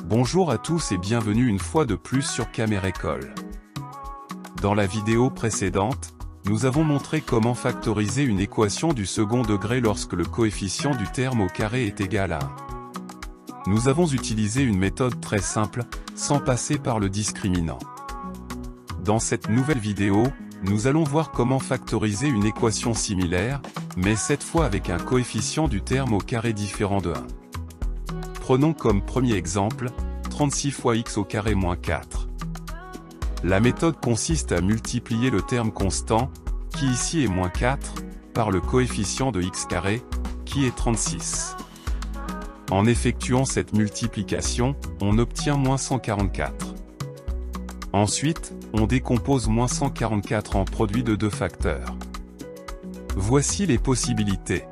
Bonjour à tous et bienvenue une fois de plus sur Camérécole. Dans la vidéo précédente, nous avons montré comment factoriser une équation du second degré lorsque le coefficient du terme au carré est égal à 1. Nous avons utilisé une méthode très simple, sans passer par le discriminant. Dans cette nouvelle vidéo, nous allons voir comment factoriser une équation similaire, mais cette fois avec un coefficient du terme au carré différent de 1. Prenons comme premier exemple, 36 fois x au carré moins 4. La méthode consiste à multiplier le terme constant, qui ici est moins 4, par le coefficient de x carré, qui est 36. En effectuant cette multiplication, on obtient moins 144. Ensuite, on décompose moins 144 en produit de deux facteurs. Voici les possibilités.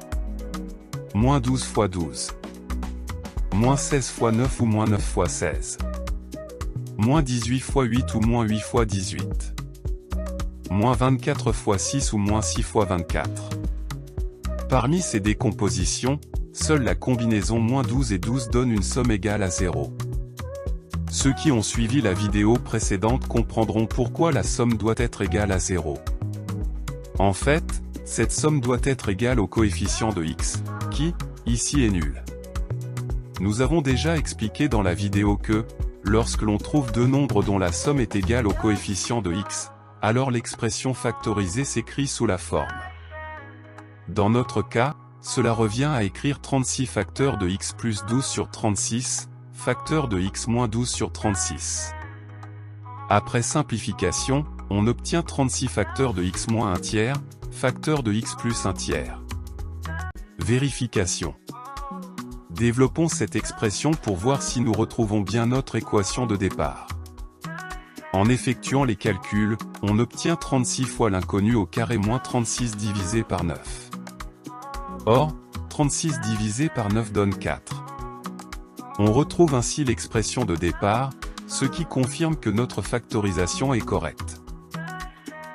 Moins 12 fois 12. Moins 16 fois 9 ou moins 9 fois 16. Moins 18 fois 8 ou moins 8 fois 18. Moins 24 fois 6 ou moins 6 fois 24. Parmi ces décompositions, seule la combinaison moins 12 et 12 donne une somme égale à 0. Ceux qui ont suivi la vidéo précédente comprendront pourquoi la somme doit être égale à 0. En fait, cette somme doit être égale au coefficient de x, qui, ici est nul. Nous avons déjà expliqué dans la vidéo que, lorsque l'on trouve deux nombres dont la somme est égale au coefficient de x, alors l'expression factorisée s'écrit sous la forme. Dans notre cas, cela revient à écrire 36 facteurs de x plus 12 sur 36, facteur de x moins 12 sur 36. Après simplification, on obtient 36 facteurs de x moins 1 tiers, facteur de x plus 1 tiers. Vérification. Développons cette expression pour voir si nous retrouvons bien notre équation de départ. En effectuant les calculs, on obtient 36 fois l'inconnu au carré moins 36 divisé par 9. Or, 36 divisé par 9 donne 4. On retrouve ainsi l'expression de départ, ce qui confirme que notre factorisation est correcte.